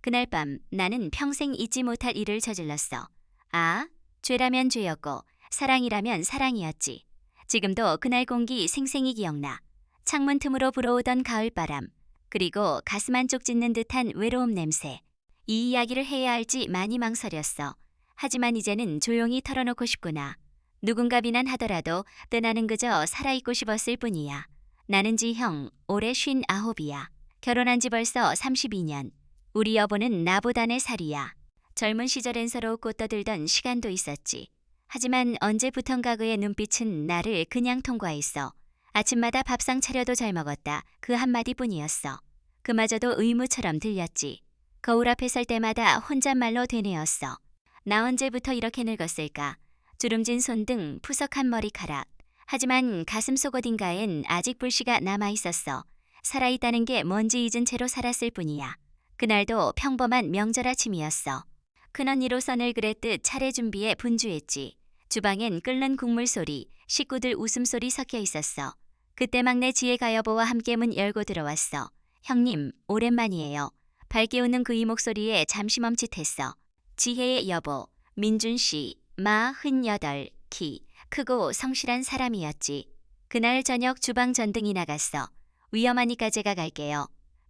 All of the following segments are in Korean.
그날 밤 나는 평생 잊지 못할 일을 저질렀어. 아, 죄라면 죄였고 사랑이라면 사랑이었지. 지금도 그날 공기 생생히 기억나. 창문 틈으로 불어오던 가을바람, 그리고 가슴 한쪽 찢는 듯한 외로움 냄새. 이 이야기를 해야 할지 많이 망설였어. 하지만 이제는 조용히 털어놓고 싶구나. 누군가 비난하더라도 떠나는 그저 살아있고 싶었을 뿐이야. 나는 지형, 올해 59이야. 결혼한 지 벌써 32년. 우리 여보는 나보다 4살이야. 젊은 시절엔 서로 웃고 떠들던 시간도 있었지. 하지만 언제부턴가 그의 눈빛은 나를 그냥 통과했어. 아침마다 밥상 차려도 잘 먹었다. 그 한마디뿐이었어. 그마저도 의무처럼 들렸지. 거울 앞에 설 때마다 혼잣말로 되뇌었어. 나 언제부터 이렇게 늙었을까? 주름진 손 등 푸석한 머리카락. 하지만 가슴 속 어딘가엔 아직 불씨가 남아있었어. 살아있다는 게 뭔지 잊은 채로 살았을 뿐이야. 그날도 평범한 명절 아침이었어. 큰언니로서 늘 그랬듯 차례 준비에 분주했지. 주방엔 끓는 국물 소리, 식구들 웃음소리 섞여 있었어. 그때 막내 지혜가 여보와 함께 문 열고 들어왔어. 형님, 오랜만이에요. 밝게 웃는 그의 목소리에 잠시 멈칫했어. 지혜의 여보, 민준 씨, 48, 키, 크고 성실한 사람이었지. 그날 저녁 주방 전등이 나갔어. 위험하니까 제가 갈게요.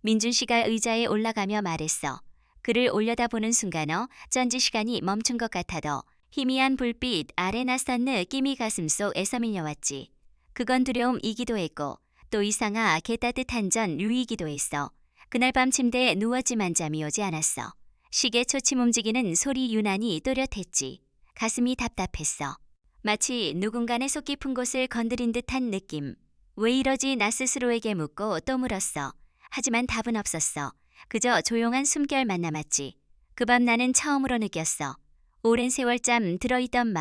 민준 씨가 의자에 올라가며 말했어. 그를 올려다보는 순간 전지 시간이 멈춘 것 같아도 희미한 불빛 아래 낯선 느낌이 가슴속 밀려왔지. 그건 두려움이기도 했고 또 이상하 개따뜻한 전류이기도 했어. 그날 밤 침대에 누웠지만 잠이 오지 않았어. 시계 초침 움직이는 소리 유난히 또렷했지. 가슴이 답답했어. 마치 누군가의 속 깊은 곳을 건드린 듯한 느낌. 왜 이러지 나 스스로에게 묻고 또 물었어. 하지만 답은 없었어. 그저 조용한 숨결만 남았지. 그 밤 나는 처음으로 느꼈어. 오랜 세월잠 들어있던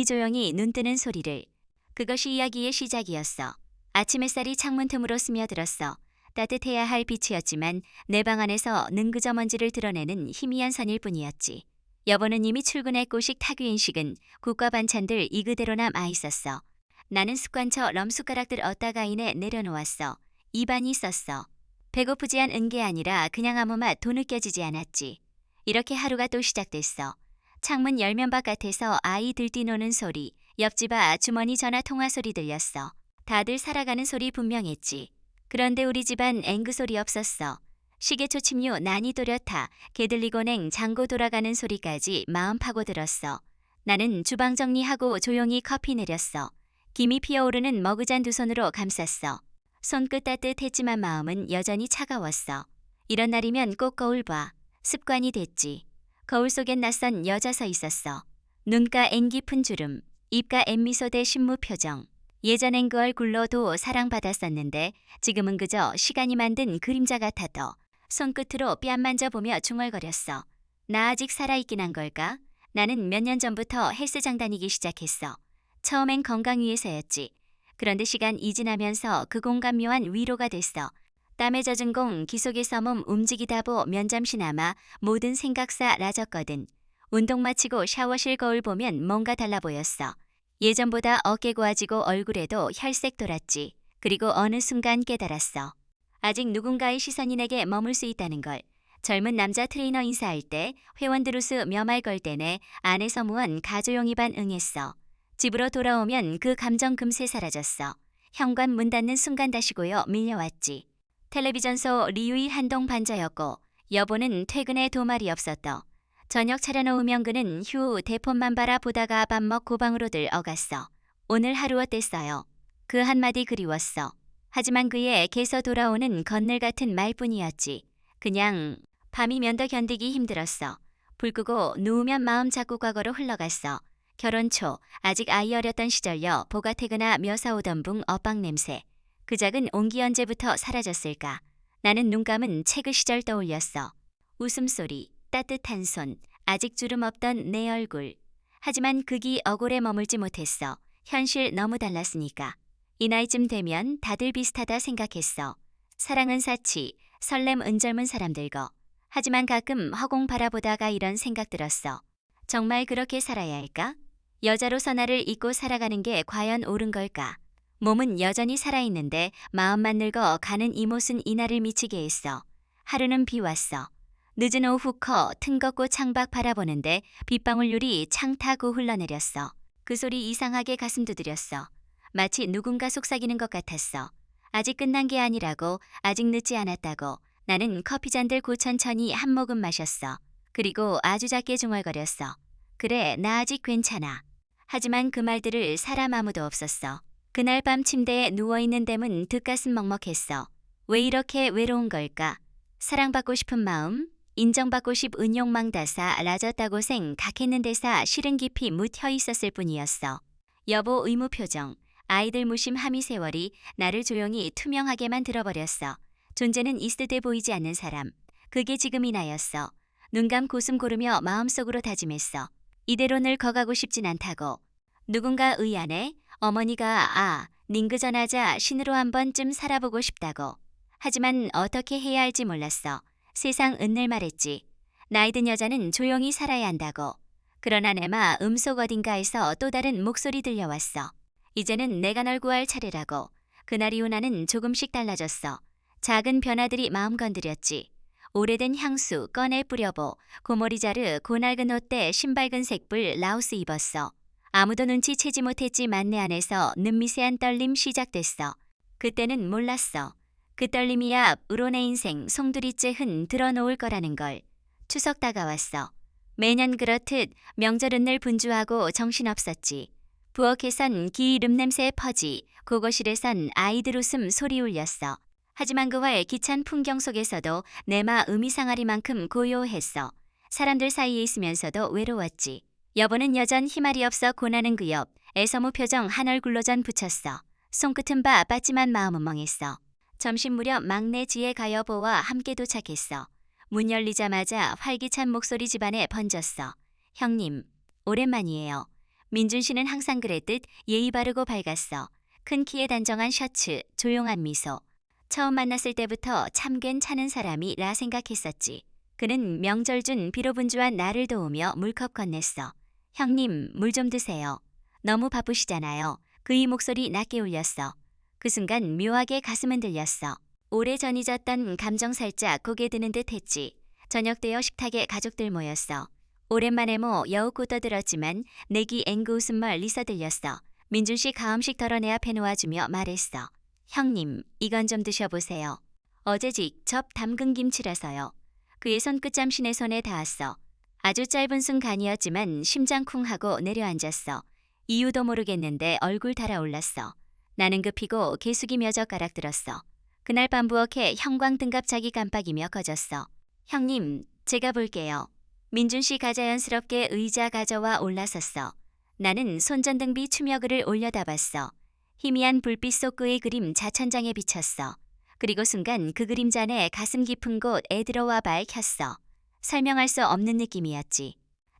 조용히 눈 뜨는 소리를. 그것이 이야기의 시작이었어. 아침 햇살이 창문 틈으로 스며들었어. 따뜻해야 할 빛이었지만 내 방 안에서 능그저먼지를 드러내는 희미한 선일 뿐이었지. 여보는 이미 출근할 꼬식 타규인식은 국과 반찬들 이 그대로 남아 있었어. 나는 습관처럼 숟가락들 엇다가인에 내려놓았어. 입안이 있었어. 배고프지 않은 게 아니라 그냥 아무 맛도 느껴지지 않았지. 이렇게 하루가 또 시작됐어. 창문 열면 바깥에서 아이들 뛰노는 소리, 옆집 주머니 전화 통화 소리 들렸어. 다들 살아가는 소리 분명했지. 그런데 우리 집안 앵그 소리 없었어. 시계 초침류 난이 또렷하 개 들리고냉 장고 돌아가는 소리까지 마음 파고들었어. 나는 주방 정리하고 조용히 커피 내렸어. 김이 피어오르는 머그잔 두 손으로 감쌌어. 손끝 따뜻했지만 마음은 여전히 차가웠어. 이런 날이면 꼭 거울 봐. 습관이 됐지. 거울 속엔 낯선 여자 서 있었어. 눈가 앵 깊은 주름, 입가 앵미소 대 신무 표정. 예전엔 그 얼굴로도 사랑받았었는데 지금은 그저 시간이 만든 그림자 같아도 손끝으로 뺨 만져보며 중얼거렸어. 나 아직 살아있긴 한 걸까? 나는 몇 년 전부터 헬스장 다니기 시작했어. 처음엔 건강 위해서였지. 그런데 시간이 지나면서 그 공간 묘한 위로가 됐어. 땀에 젖은 공 기속에서 몸 움직이다 보면 잠시나마 모든 생각 사라졌거든. 운동 마치고 샤워실 거울 보면 뭔가 달라 보였어. 예전보다 어깨 고와지고 얼굴에도 혈색 돌았지. 그리고 어느 순간 깨달았어. 아직 누군가의 시선이 내게 머물 수 있다는 걸. 젊은 남자 트레이너 인사할 때, 회원들 웃으 며 말 걸 때내 안에서 무언 가조용히 반응했어. 집으로 돌아오면 그 감정 금세 사라졌어. 현관 문 닫는 순간 다시 고여 밀려왔지. 텔레비전소 리유이 한동 반자였고 여보는 퇴근에 도말이 없었더. 저녁 차려놓으면 그는 휴 대폰만 바라보다가 밥 먹고 방으로들 어갔어. 오늘 하루 어땠어요? 그 한마디 그리웠어. 하지만 그의 개서 돌아오는 건늘 같은 말뿐이었지. 그냥 밤이면 더 견디기 힘들었어. 불 끄고 누우면 마음 자꾸 과거로 흘러갔어. 결혼 초 아직 아이 어렸던 시절여 보가 퇴근하 묘사 오던 붕 엇박 냄새. 그 작은 온기 언제부터 사라졌을까? 나는 눈 감은 체그 시절 떠올렸어. 웃음소리, 따뜻한 손, 아직 주름 없던 내 얼굴. 하지만 극이 억울해 머물지 못했어. 현실 너무 달랐으니까. 이 나이쯤 되면 다들 비슷하다 생각했어. 사랑은 사치, 설렘 은젊은 사람들거. 하지만 가끔 허공 바라보다가 이런 생각 들었어. 정말 그렇게 살아야 할까? 여자로서 나를 잊고 살아가는 게 과연 옳은 걸까? 몸은 여전히 살아있는데 마음만 늙어 가는 이 못은 이날을 미치게 했어. 하루는 비왔어. 늦은 오후 ทึng겁고 창밖 바라보는데 빗방울률이 창 타고 흘러내렸어. 그 소리 이상하게 가슴 두드렸어. 마치 누군가 속삭이는 것 같았어. 아직 끝난 게 아니라고, 아직 늦지 않았다고. 나는 커피잔들 고천천히 한 모금 마셨어. 그리고 아주 작게 중얼거렸어. 그래, 나 아직 괜찮아. 하지만 그 말들을 사람 아무도 없었어. 그날 밤 침대에 누워있는 댐은 득가슴 먹먹했어. 왜 이렇게 외로운 걸까? 사랑받고 싶은 마음, 인정받고 싶은 욕망 다사 라졌다고 생 각했는 데사 실은 깊이 묻혀 있었을 뿐이었어. 여보 의무 표정, 아이들 무심 함의 세월이 나를 조용히 투명하게만 들어버렸어. 존재는 있을 때 보이지 않는 사람. 그게 지금이 나였어. 눈감 고숨 고르며 마음속으로 다짐했어. 이대로 늘 거가고 싶진 않다고. 누군가 의아해 어머니가 닝그전하자 신으로 한 번쯤 살아보고 싶다고. 하지만 어떻게 해야 할지 몰랐어. 세상 은늘 말했지. 나이든 여자는 조용히 살아야 한다고. 그러나 내마 음속 어딘가에서 또 다른 목소리 들려왔어. 이제는 내가 널 구할 차례라고. 그날 이후 나는 조금씩 달라졌어. 작은 변화들이 마음 건드렸지. 오래된 향수 꺼내 뿌려보. 고머리 자르 고낡은 옷대 신발근 색불 라우스 입었어. 아무도 눈치채지 못했지만 내 안에서 눈미세한 떨림 시작됐어. 그때는 몰랐어. 그 떨림이야 으로 내 인생 송두리째 흔 들어놓을 거라는 걸. 추석 다가왔어. 매년 그렇듯 명절은 늘 분주하고 정신없었지. 부엌에선 기름 냄새 퍼지, 고거실에선 아이들 웃음 소리 울렸어. 하지만 그와의 기찬 풍경 속에서도 내마 의미상하리만큼 고요했어. 사람들 사이에 있으면서도 외로웠지. 여보는 여전 희말이 없어 고나는 그 옆, 애서무 표정 한 얼굴로 전 붙였어. 손끝은 빠지만 마음은 멍했어. 점심 무렵 막내 지혜 가여보와 함께 도착했어. 문 열리자마자 활기찬 목소리 집안에 번졌어. 형님, 오랜만이에요. 민준 씨는 항상 그랬듯 예의 바르고 밝았어. 큰 키에 단정한 셔츠, 조용한 미소. 처음 만났을 때부터 참 괜찮은 사람이라 생각했었지. 그는 명절 준 비로 분주한 나를 도우며 물컵 건넸어. 형님, 물 좀 드세요. 너무 바쁘시잖아요. 그의 목소리 낮게 울렸어. 그 순간 묘하게 가슴은 들렸어. 오래전 잊었던 감정 살짝 고개 드는 듯 했지. 저녁 되어 식탁에 가족들 모였어. 오랜만에 여우고 떠들었지만 내기 앵그 웃음말 리서 들렸어. 민준 씨 가음식 덜어내 앞에 놓아주며 말했어. 형님, 이건 좀 드셔보세요. 어제 직접 담근 김치라서요. 그의 손끝 잠시 내 손에 닿았어. 아주 짧은 순간이었지만 심장 쿵하고 내려앉았어. 이유도 모르겠는데 얼굴 달아올랐어. 나는 급히고 개숙이며 젓가락 들었어. 그날 밤 부엌에 형광 등갑자기 깜빡이며 꺼졌어. 형님, 제가 볼게요. 민준 씨 가자연스럽게 의자 가져와 올라섰어. 나는 손전등비 추며글을 올려다봤어. 희미한 불빛 속 그의 그림 자천장에 비쳤어. 그리고 순간 그 그림자 안에 가슴 깊은 곳 애들어와 밝혔어. 설명할 수 없는 느낌이었지.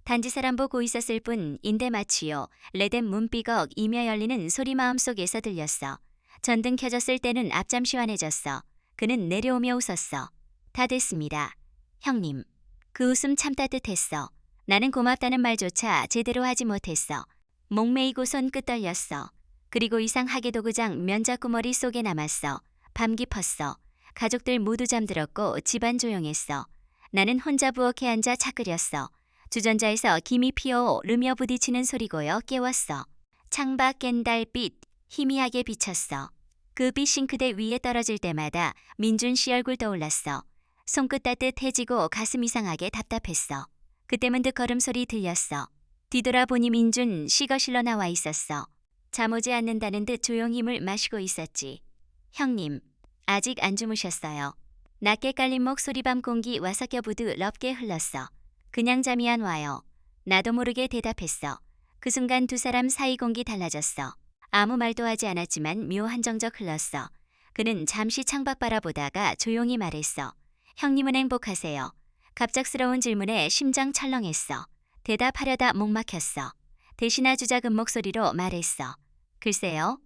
단지 사람 보고 있었을 뿐인데 마치요. 레덴 문비걱 이며 열리는 소리 마음속에서 들렸어. 전등 켜졌을 때는 앞잠 시원해졌어. 그는 내려오며 웃었어. 다 됐습니다. 형님. 그 웃음 참 따뜻했어. 나는 고맙다는 말조차 제대로 하지 못했어. 목매이고 손끝 떨렸어. 그리고 이상하게도 그장 면자꾸 머릿속에 남았어. 밤 깊었어. 가족들 모두 잠들었고 집안 조용했어. 나는 혼자 부엌에 앉아 차 끓였어. 주전자에서 김이 피어오르며 부딪히는 소리고요 깨웠어. 창밖 깬 달빛 희미하게 비쳤어. 그 빛 싱크대 위에 떨어질 때마다 민준 씨 얼굴 떠올랐어. 손끝 따뜻해지고 가슴 이상하게 답답했어. 그때 문득 걸음소리 들렸어. 뒤돌아보니 민준 씨 거실로 나와 있었어. 잠오지 않는다는 듯 조용히 물 마시고 있었지. 형님, 아직 안 주무셨어요. 낮게 깔린 목소리 밤 공기 와석겨 부드럽게 흘렀어. 그냥 잠이 안 와요. 나도 모르게 대답했어. 그 순간 두 사람 사이 공기 달라졌어. 아무 말도 하지 않았지만 묘한 정적 흘렀어. 그는 잠시 창밖 바라보다가 조용히 말했어. 형님은 행복하세요. 갑작스러운 질문에 심장 철렁했어. 대답하려다 목 막혔어. 대신 아주 작은 목소리로 말했어. 글쎄요.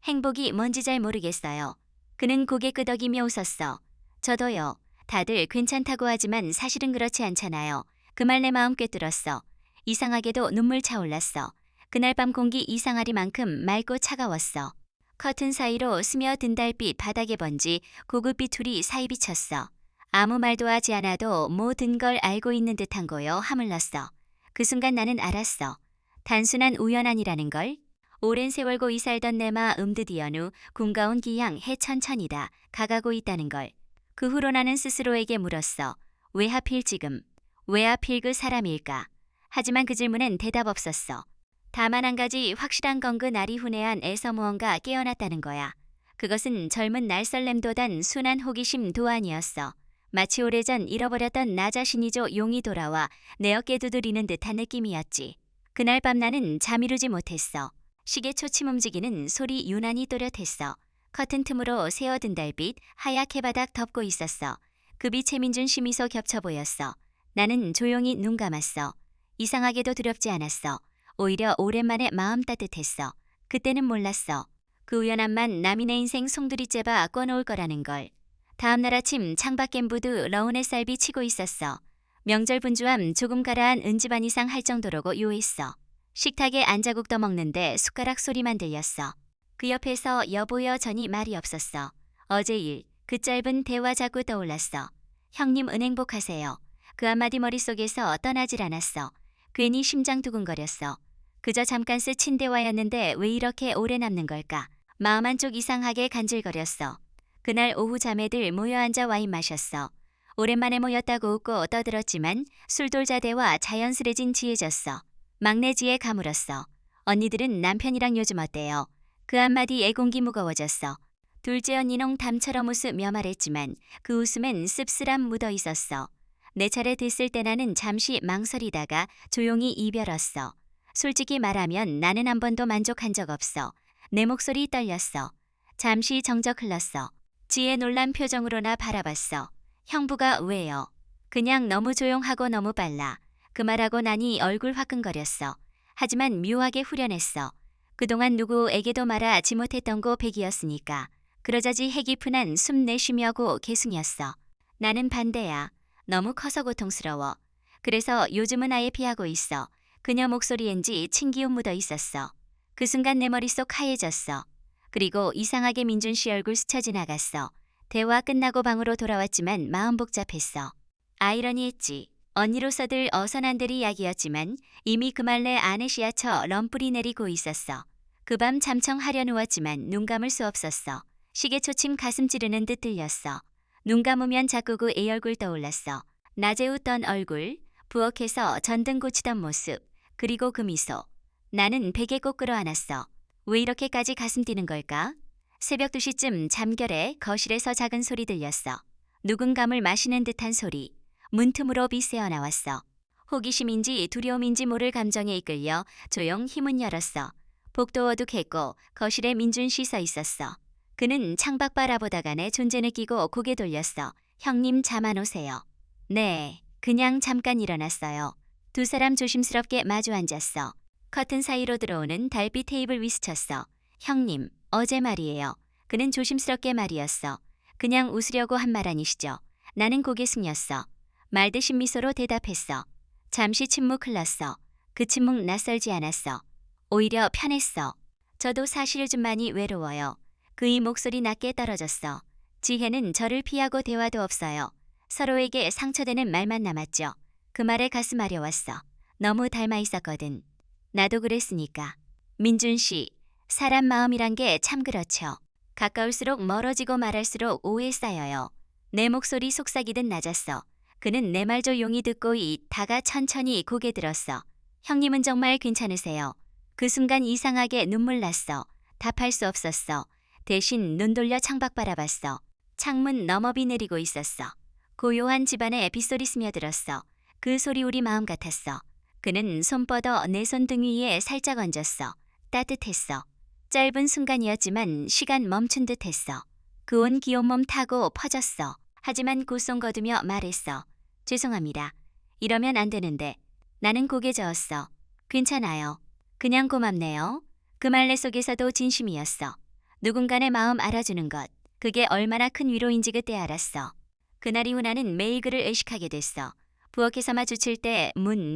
행복이 뭔지 잘 모르겠어요. 그는 고개 끄덕이며 웃었어. 저도요. 다들 괜찮다고 하지만 사실은 그렇지 않잖아요. 그 말 내 마음 꿰뚫었어. 이상하게도 눈물 차올랐어. 그날 밤 공기 이상하리만큼 맑고 차가웠어. 커튼 사이로 스며든 달빛 바닥에 번지 고급 비투리 사이 비쳤어. 아무 말도 하지 않아도 모든 걸 알고 있는 듯한 거요 하물렀어. 그 순간 나는 알았어. 단순한 우연아니라는 걸. 오랜 세월 고이 살던 내마 음드디언 후 군가온 기양 해천천이다 가가고 있다는 걸. 그 후로 나는 스스로에게 물었어. 왜 하필 지금? 왜 하필 그 사람일까? 하지만 그 질문엔 대답 없었어. 다만 한 가지 확실한 건 그 날이 훈해한 에서 무언가 깨어났다는 거야. 그것은 젊은 날설렘도단 순한 호기심도 아니었어. 마치 오래전 잃어버렸던 나 자신이죠 용이 돌아와 내 어깨 두드리는 듯한 느낌이었지. 그날 밤 나는 잠이루지 못했어. 시계 초침 움직이는 소리 유난히 또렷했어. 커튼 틈으로 새어든 달빛 하얗게 바닥 덮고 있었어. 그 빛 최민준 씨 미소 겹쳐 보였어. 나는 조용히 눈 감았어. 이상하게도 두렵지 않았어. 오히려 오랜만에 마음 따뜻했어. 그때는 몰랐어. 그 우연함만 남이 내 인생 송두리째 꿔놓을 거라는 걸. 다음날 아침 창밖엔 부두 러운 햇살비 치고 있었어. 명절 분주함 조금 가라앉은 은지반 이상 할 정도로고 요했어. 식탁에 앉아국 떠먹는데 숟가락 소리만 들렸어. 그 옆에서 여보여 전이 말이 없었어. 어제 일, 그 짧은 대화 자꾸 떠올랐어. 형님 은행복하세요. 그 한마디 머릿속에서 떠나질 않았어. 괜히 심장 두근거렸어. 그저 잠깐 스친 대화였는데 왜 이렇게 오래 남는 걸까? 마음 한쪽 이상하게 간질거렸어. 그날 오후 자매들 모여 앉아 와인 마셨어. 오랜만에 모였다고 웃고 떠들었지만 술돌자대와 자연스레진 지혜졌어. 막내 지혜 가물었어. 언니들은 남편이랑 요즘 어때요? 그 한마디 애공기 무거워졌어. 둘째 언니 농담처럼 웃으며 말했지만 그 웃음엔 씁쓸함 묻어 있었어. 내 차례 됐을 때 나는 잠시 망설이다가 조용히 이별었어. 솔직히 말하면 나는 한 번도 만족한 적 없어. 내 목소리 떨렸어. 잠시 정적 흘렀어. 지혜 놀란 표정으로 나 바라봤어. 형부가 왜요? 그냥 너무 조용하고 너무 빨라. 그 말하고 나니 얼굴 화끈거렸어. 하지만 묘하게 후련했어. 그동안 누구에게도 말하지 못했던 고백이었으니까. 그러자지 해기푼한 숨 내쉬며고 개숭이었어. 나는 반대야. 너무 커서 고통스러워. 그래서 요즘은 아예 피하고 있어. 그녀 목소리엔지 친기움 묻어 있었어. 그 순간 내 머릿속 하얘졌어. 그리고 이상하게 민준 씨 얼굴 스쳐 지나갔어. 대화 끝나고 방으로 돌아왔지만 마음 복잡했어. 아이러니했지. 언니로서들 어선한들 이야기였지만 이미 그 말 내 안에 씨앗쳐 럼뿔이 내리고 있었어. 그 밤 잠청 하려 누웠지만 눈 감을 수 없었어. 시계 초침 가슴 찌르는 듯 들렸어. 눈 감으면 자꾸 그 애 얼굴 떠올랐어. 낮에 웃던 얼굴, 부엌에서 전등 고치던 모습, 그리고 그 미소. 나는 베개 꼭 끌어안았어. 왜 이렇게까지 가슴 뛰는 걸까? 새벽 2시쯤 잠결에 거실에서 작은 소리 들렸어. 누군가물 마시는 듯한 소리. 문틈으로 빛 새어 나왔어. 호기심인지 두려움인지 모를 감정에 이끌려 조용 힘은 열었어. 복도 어둑했고 거실에 민준 씨 서 있었어. 그는 창밖 바라보다가 내 존재 느끼고 고개 돌렸어. 형님 잠 안 오세요? 네, 그냥 잠깐 일어났어요. 두 사람 조심스럽게 마주 앉았어. 커튼 사이로 들어오는 달빛 테이블 위 스쳤어. 형님, 어제 말이에요. 그는 조심스럽게 말이었어. 그냥 웃으려고 한 말 아니시죠? 나는 고개 숙였어. 말듯이 미소로 대답했어. 잠시 침묵 흘렀어. 그 침묵 낯설지 않았어. 오히려 편했어. 저도 사실 좀 많이 외로워요. 그의 목소리 낮게 떨어졌어. 지혜는 저를 피하고 대화도 없어요. 서로에게 상처되는 말만 남았죠. 그 말에 가슴 아려왔어. 너무 닮아 있었거든. 나도 그랬으니까. 민준 씨, 사람 마음이란 게 참 그렇죠. 가까울수록 멀어지고 말할수록 오해 쌓여요. 내 목소리 속삭이듯 낮았어. 그는 내 말 조용히 듣고 있다가 천천히 고개 들었어. 형님은 정말 괜찮으세요? 그 순간 이상하게 눈물 났어. 답할 수 없었어. 대신 눈 돌려 창밖 바라봤어. 창문 너머 비 내리고 있었어. 고요한 집안에 빗소리 스며들었어. 그 소리 우리 마음 같았어. 그는 손 뻗어 내 손등 위에 살짝 얹었어. 따뜻했어. 짧은 순간이었지만 시간 멈춘 듯 했어. 그 온 귀여운 몸 타고 퍼졌어. 하지만 고송 거두며 말했어. 죄송합니다. 이러면 안 되는데. 나는 고개 저었어. 괜찮아요. 그냥 고맙네요. 그 말 내 속에서도 진심이었어. 누군가의 마음 알아주는 것. 그게 얼마나 큰 위로인지 그때 알았어. 그날 이후 나는 매일 그를 의식하게 됐어. 부엌에서 마주칠 때,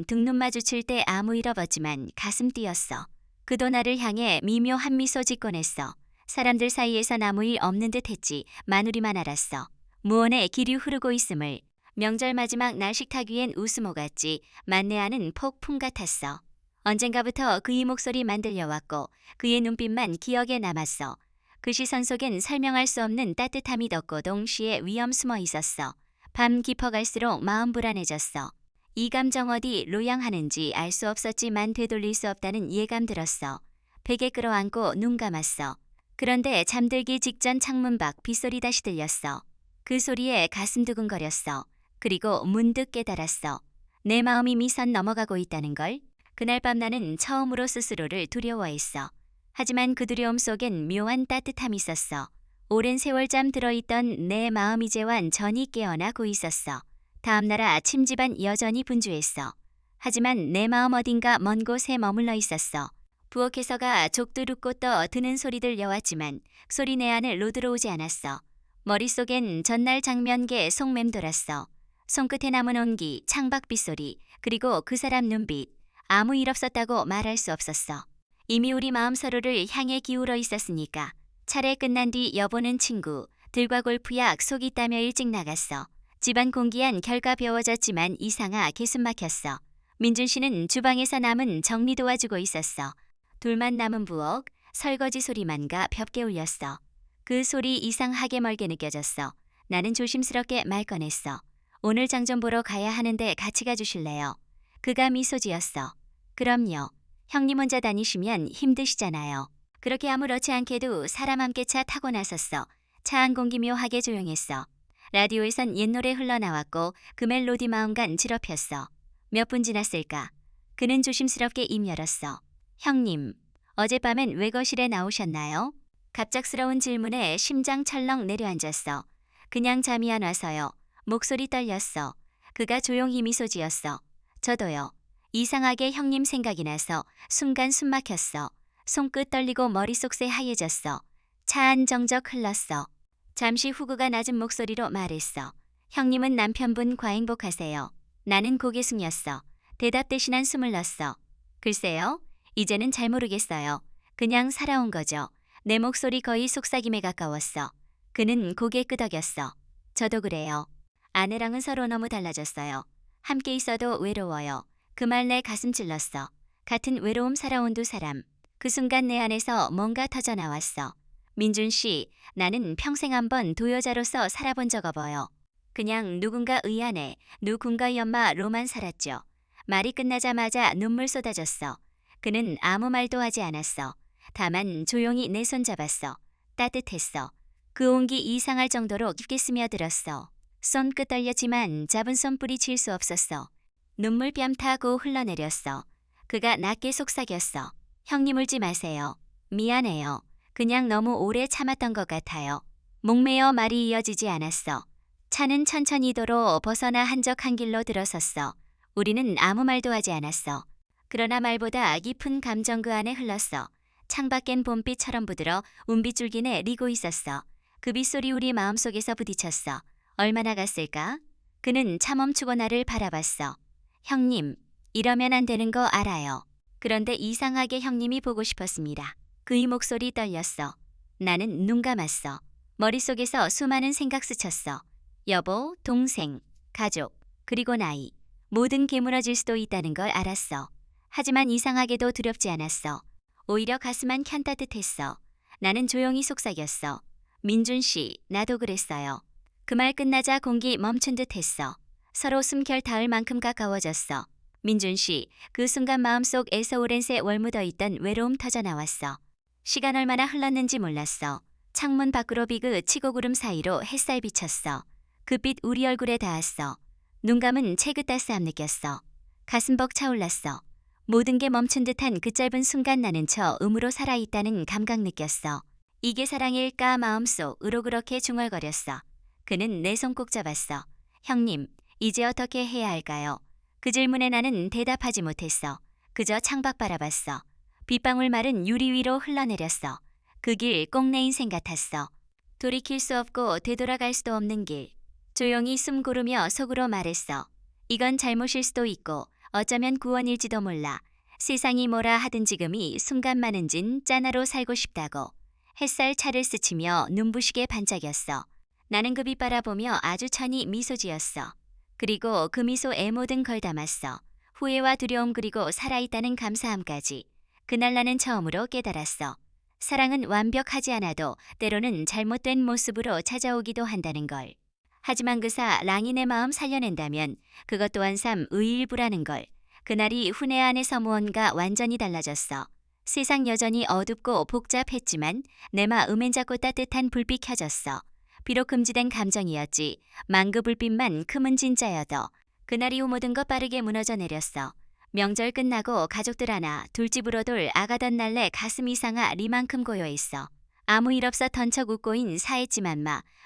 등눈 마주칠 때 아무 일 없었지만 가슴 뛰었어. 그도 나를 향해 미묘한 미소 짓곤 했어. 사람들 사이에서 아무 일 없는 듯 했지 마누리만 알았어. 무언의 기류 흐르고 있음을 명절 마지막 날식 타기엔 웃음오같이 만내하는 폭풍 같았어. 언젠가부터 그의 목소리만 들려왔고 그의 눈빛만 기억에 남았어. 그 시선 속엔 설명할 수 없는 따뜻함이 덮고 동시에 위험 숨어 있었어. 밤 깊어갈수록 마음 불안해졌어. 이 감정 어디 로양하는지 알 수 없었지만 되돌릴 수 없다는 예감 들었어. 베개 끌어안고 눈 감았어. 그런데 잠들기 직전 창문 밖 빗소리 다시 들렸어. 그 소리에 가슴 두근거렸어. 그리고 문득 깨달았어. 내 마음이 미선 넘어가고 있다는 걸. 그날 밤 나는 처음으로 스스로를 두려워했어. 하지만 그 두려움 속엔 묘한 따뜻함이 있었어. 오랜 세월 잠 들어있던 내 마음 이제 완전히 깨어나고 있었어. 다음날 아침 집안 여전히 분주했어. 하지만 내 마음 어딘가 먼 곳에 머물러 있었어. 부엌에서가 족들 웃고 떠 드는 소리 들려왔지만 소리 내 안을 들어오지 않았어. 머릿속엔 전날 장면계 속맴돌았어. 손끝에 남은 온기, 창밖 빗소리, 그리고 그 사람 눈빛. 아무 일 없었다고 말할 수 없었어. 이미 우리 마음 서로를 향해 기울어 있었으니까. 차례 끝난 뒤 여보는 친구, 들과 골프약 속이 있다며 일찍 나갔어. 집안 공기한 결과 배워졌지만 이상하 개숨 막혔어. 민준 씨는 주방에서 남은 정리 도와주고 있었어. 둘만 남은 부엌, 설거지 소리만가 볍게 울렸어. 그 소리 이상하게 멀게 느껴졌어. 나는 조심스럽게 말 꺼냈어. 오늘 장 좀 보러 가야 하는데 같이 가주실래요? 그가 미소 지었어. 그럼요. 형님 혼자 다니시면 힘드시잖아요. 그렇게 아무렇지 않게도 사람 함께 차 타고 나섰어. 차 안 공기 묘하게 조용했어. 라디오에선 옛 노래 흘러나왔고 그 멜로디 마음간 지럽혔어. 몇 분 지났을까? 그는 조심스럽게 입 열었어. 형님, 어젯밤엔 왜 거실에 나오셨나요? 갑작스러운 질문에 심장 철렁 내려앉았어. 그냥 잠이 안 와서요. 목소리 떨렸어. 그가 조용히 미소 지었어. 저도요. 이상하게 형님 생각이 나서 순간 숨 막혔어. 손끝 떨리고 머릿속새 하얘졌어. 차 안 정적 흘렀어. 잠시 후 그가 낮은 목소리로 말했어. 형님은 남편분 과행복하세요. 나는 고개 숙였어. 대답 대신한 숨을 넣었어. 글쎄요. 이제는 잘 모르겠어요. 그냥 살아온 거죠. 내 목소리 거의 속삭임에 가까웠어. 그는 고개 끄덕였어. 저도 그래요. 아내랑은 서로 너무 달라졌어요. 함께 있어도 외로워요. 그 말 내 가슴 찔렀어. 같은 외로움 살아온 두 사람. 그 순간 내 안에서 뭔가 터져 나왔어. 민준 씨, 나는 평생 한번 도여자로서 살아본 적 없어요. 그냥 누군가 의아해, 누군가의 엄마로만 살았죠. 말이 끝나자마자 눈물 쏟아졌어. 그는 아무 말도 하지 않았어. 다만 조용히 내 손 잡았어. 따뜻했어. 그 온기 이상할 정도로 깊게 스며들었어. 손끝 떨렸지만 잡은 손불이 질 수 없었어. 눈물 뺨 타고 흘러내렸어. 그가 낮게 속삭였어. 형님 울지 마세요. 미안해요. 그냥 너무 오래 참았던 것 같아요. 목매어 말이 이어지지 않았어. 차는 천천히 도로 벗어나 한적한 길로 들어섰어. 우리는 아무 말도 하지 않았어. 그러나 말보다 깊은 감정 그 안에 흘렀어. 창밖엔 봄빛처럼 부드러 운비줄기 내리고 있었어. 그 빗소리 우리 마음속에서 부딪혔어. 얼마나 갔을까? 그는 차 멈추고 나를 바라봤어. 형님, 이러면 안 되는 거 알아요. 그런데 이상하게 형님이 보고 싶었습니다. 그의 목소리 떨렸어. 나는 눈 감았어. 머릿속에서 수많은 생각 스쳤어. 여보, 동생, 가족, 그리고 나이. 모든 게 무너질 수도 있다는 걸 알았어. 하지만 이상하게도 두렵지 않았어. 오히려 가슴만 켠따뜻했어. 나는 조용히 속삭였어. 민준 씨, 나도 그랬어요. 그 말 끝나자 공기 멈춘 듯 했어. 서로 숨결 닿을 만큼 가까워졌어. 민준 씨, 그 순간 마음속에서 오랜 세월 묻어있던 외로움 터져 나왔어. 시간 얼마나 흘렀는지 몰랐어. 창문 밖으로 비그 치고 구름 사이로 햇살 비쳤어. 그 빛 우리 얼굴에 닿았어. 눈 감은 채그 따스함 느꼈어. 가슴 벅 차올랐어. 모든 게 멈춘 듯한 그 짧은 순간 나는 저 음으로 살아있다는 감각 느꼈어. 이게 사랑일까 마음속 그렇게 중얼거렸어. 그는 내 손 꼭 잡았어. 형님, 이제 어떻게 해야 할까요? 그 질문에 나는 대답하지 못했어. 그저 창밖 바라봤어. 빗방울 마른 유리 위로 흘러내렸어. 그 길 꼭 내 인생 같았어. 돌이킬 수 없고 되돌아갈 수도 없는 길. 조용히 숨 고르며 속으로 말했어. 이건 잘못일 수도 있고 어쩌면 구원일지도 몰라. 세상이 뭐라 하든 지금이 순간 많은 진 짠하로 살고 싶다고. 햇살 차를 스치며 눈부시게 반짝였어. 나는 그 빛 바라보며 아주 천히 미소 지었어. 그리고 그 미소에 모든 걸 담았어. 후회와 두려움 그리고 살아있다는 감사함까지. 그날 나는 처음으로 깨달았어. 사랑은 완벽하지 않아도 때로는 잘못된 모습으로 찾아오기도 한다는 걸. 하지만 그사 랑이 내 마음 살려낸다면 그것 또한 참 의일부라는 걸. 그날이 후내 안에서 무언가 완전히 달라졌어. 세상 여전히 어둡고 복잡했지만 내 마음엔 작고 따뜻한 불빛 켜졌어. 비록 금지된 감정이었지 망그 불빛만 금은 진짜여도 그날 이후 모든 것 빠르게 무너져 내렸어. 명절 끝나고 가족들 하나 둘집으로 돌 아가던 날래 가슴이 상하 리만큼 고요했어. 아무 일 없어 던척 웃고인 사했지만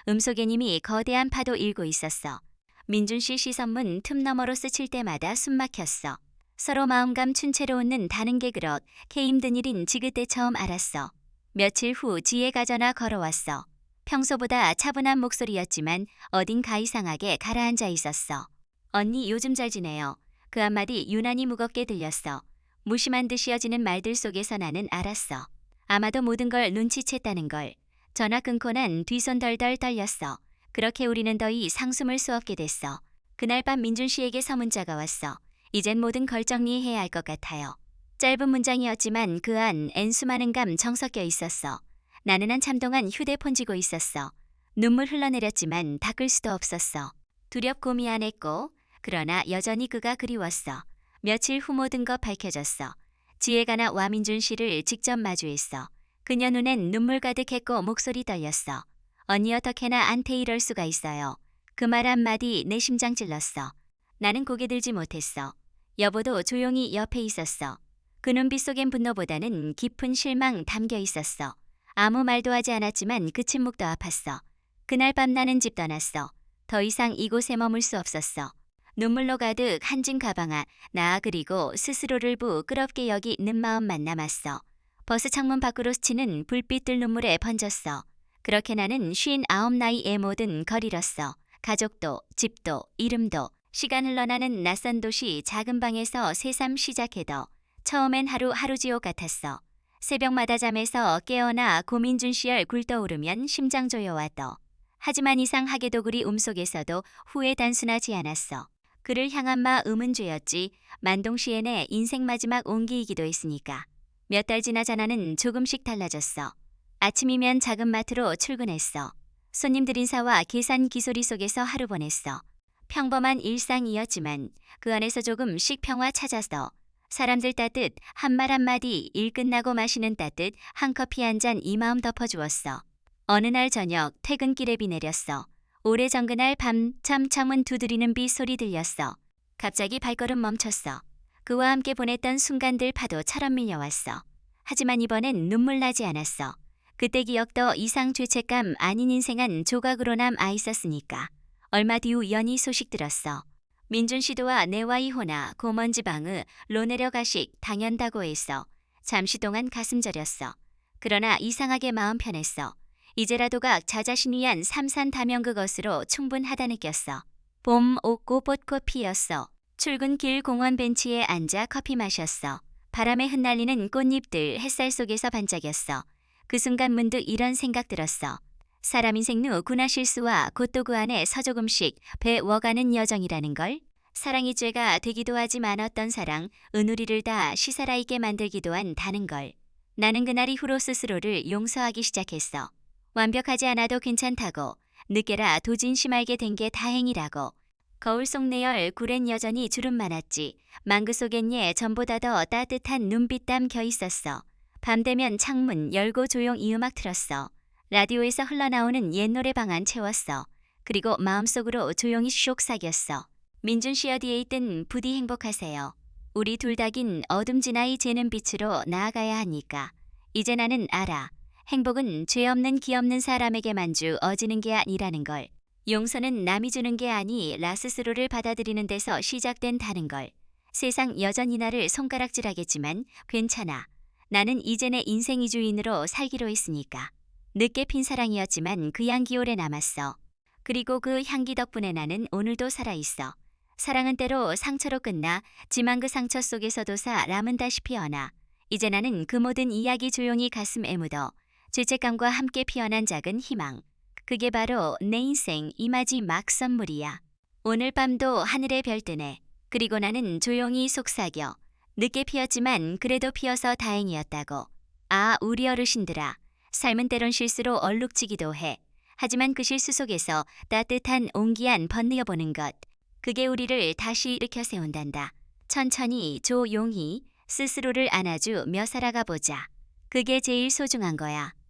음속에님이 거대한 파도 일고 있었어. 민준 씨 시선문 틈 너머로 스칠 때마다 숨 막혔어. 서로 마음 감춘 채로 웃는 다는 게 그렇 개 힘든 일인 지그때 처음 알았어. 며칠 후 지혜가 전화 걸어왔어. 평소보다 차분한 목소리였지만 어딘가 이상하게 가라앉아 있었어. 언니 요즘 잘 지내요. 그 한마디 유난히 무겁게 들렸어. 무심한 듯이 이어지는 말들 속에서 나는 알았어. 아마도 모든 걸 눈치챘다는 걸. 전화 끊고 난 뒤손 덜덜 떨렸어. 그렇게 우리는 더이 상숨을 수 없게 됐어. 그날 밤 민준 씨에게 서문자가 왔어. 이젠 모든 걸 정리해야 할 것 같아요. 짧은 문장이었지만 그 안 엔수많은 감정 섞여 있었어. 나는 한참 동안 휴대폰 쥐고 있었어. 눈물 흘러내렸지만 닦을 수도 없었어. 두렵고 미안했고 그러나 여전히 그가 그리웠어. 며칠 후 모든 것 밝혀졌어. 지혜가 나 와민준 씨를 직접 마주했어. 그녀 눈엔 눈물 가득했고 목소리 떨렸어. 언니 어떻게나 안테 이럴 수가 있어요. 그 말 한마디 내 심장 찔렀어. 나는 고개 들지 못했어. 여보도 조용히 옆에 있었어. 그 눈빛 속엔 분노보다는 깊은 실망 담겨 있었어. 아무 말도 하지 않았지만 그 침묵도 아팠어. 그날 밤 나는 집 떠났어. 더 이상 이곳에 머물 수 없었어. 눈물로 가득 한 짐 가방아 나 그리고 스스로를 부끄럽게 여기는 마음만 남았어. 버스 창문 밖으로 스치는 불빛들 눈물에 번졌어. 그렇게 나는 59 나이에 모든 걸 잃었어. 가족도 집도 이름도 시간 흘러나는 낯선 도시 작은 방에서 새삼 시작해도 처음엔 하루 지옥 같았어. 새벽마다 잠에서 깨어나 고민준 시절 굴떠오르면 심장 조여와도. 하지만 이상하게도 그리 속에서도 후회 단순하지 않았어. 그를 향한 마음은 죄였지 만동시에 내 인생 마지막 온기이기도 했으니까. 몇 달 지나자 나는 조금씩 달라졌어. 아침이면 작은 마트로 출근했어. 손님들 인사와 계산 기소리 속에서 하루 보냈어. 평범한 일상이었지만 그 안에서 조금씩 평화 찾아서 사람들 따뜻 한말 한마디 일 끝나고 마시는 따뜻 한 커피 한 잔 이 마음 덮어주었어. 어느 날 저녁 퇴근길에 비 내렸어. 오래전 그날 밤 창문 두드리는 비 소리 들렸어. 갑자기 발걸음 멈췄어. 그와 함께 보냈던 순간들 파도처럼 밀려왔어. 하지만 이번엔 눈물 나지 않았어. 그때 기억도 이상 죄책감 아닌 인생한 조각으로 남아 있었으니까. 얼마 뒤후 연희 소식 들었어. 민준 씨도와 내와 이혼아 고먼지방의 로내려가식 당연다고 했어. 잠시 동안 가슴 저렸어. 그러나 이상하게 마음 편했어. 이제라도가 자자신 위한 삼산다면 그것으로 충분하다 느꼈어. 봄 옷고 벚꽃 피었어. 출근길 공원 벤치에 앉아 커피 마셨어. 바람에 흩날리는 꽃잎들 햇살 속에서 반짝였어. 그 순간 문득 이런 생각 들었어. 사람 인생 누 구나 실수와 곧도 그 안에 서조금씩 배워가는 여정이라는 걸. 사랑이 죄가 되기도 하지만 어떤 사랑, 은우리를 다 시살아있게 만들기도 한다는 걸. 나는 그날 이후로 스스로를 용서하기 시작했어. 완벽하지 않아도 괜찮다고, 늦게라 도진심 알게 된 게 다행이라고. 거울 속 내열 굴엔 여전히 주름 많았지. 망그 속엔 예 전보다 더 따뜻한 눈빛땀 겨 있었어. 밤 되면 창문 열고 조용히 음악 틀었어. 라디오에서 흘러나오는 옛 노래방 안 채웠어. 그리고 마음속으로 조용히 쇽삭였어. 민준 씨 어디에 있든 부디 행복하세요. 우리 둘 다 긴 어둠 지나이 재는 빛으로 나아가야 하니까. 이제 나는 알아. 행복은 죄 없는 기 없는 사람에게만 주어지는 게 아니라는 걸. 용서는 남이 주는 게 아니 나 스스로를 받아들이는 데서 시작된다는 걸. 세상 여전히 나를 손가락질하겠지만 괜찮아. 나는 이제 내 인생이 주인으로 살기로 했으니까. 늦게 핀 사랑이었지만 그 향기 오래 남았어. 그리고 그 향기 덕분에 나는 오늘도 살아있어. 사랑은 때로 상처로 끝나 지만 그 상처 속에서도 사람은 다시 피어나. 이제 나는 그 모든 이야기 조용히 가슴에 묻어 죄책감과 함께 피어난 작은 희망. 그게 바로 내 인생 이맞이 막 선물이야. 오늘 밤도 하늘의 별 뜨네. 그리고 나는 조용히 속삭여. 늦게 피었지만 그래도 피어서 다행이었다고. 아, 우리 어르신들아. 삶은 때론 실수로 얼룩지기도 해. 하지만 그 실수 속에서 따뜻한 온기한 번뇌어보는 것. 그게 우리를 다시 일으켜 세운단다. 천천히 조용히 스스로를 안아주 며 살아가 보자. 그게 제일 소중한 거야.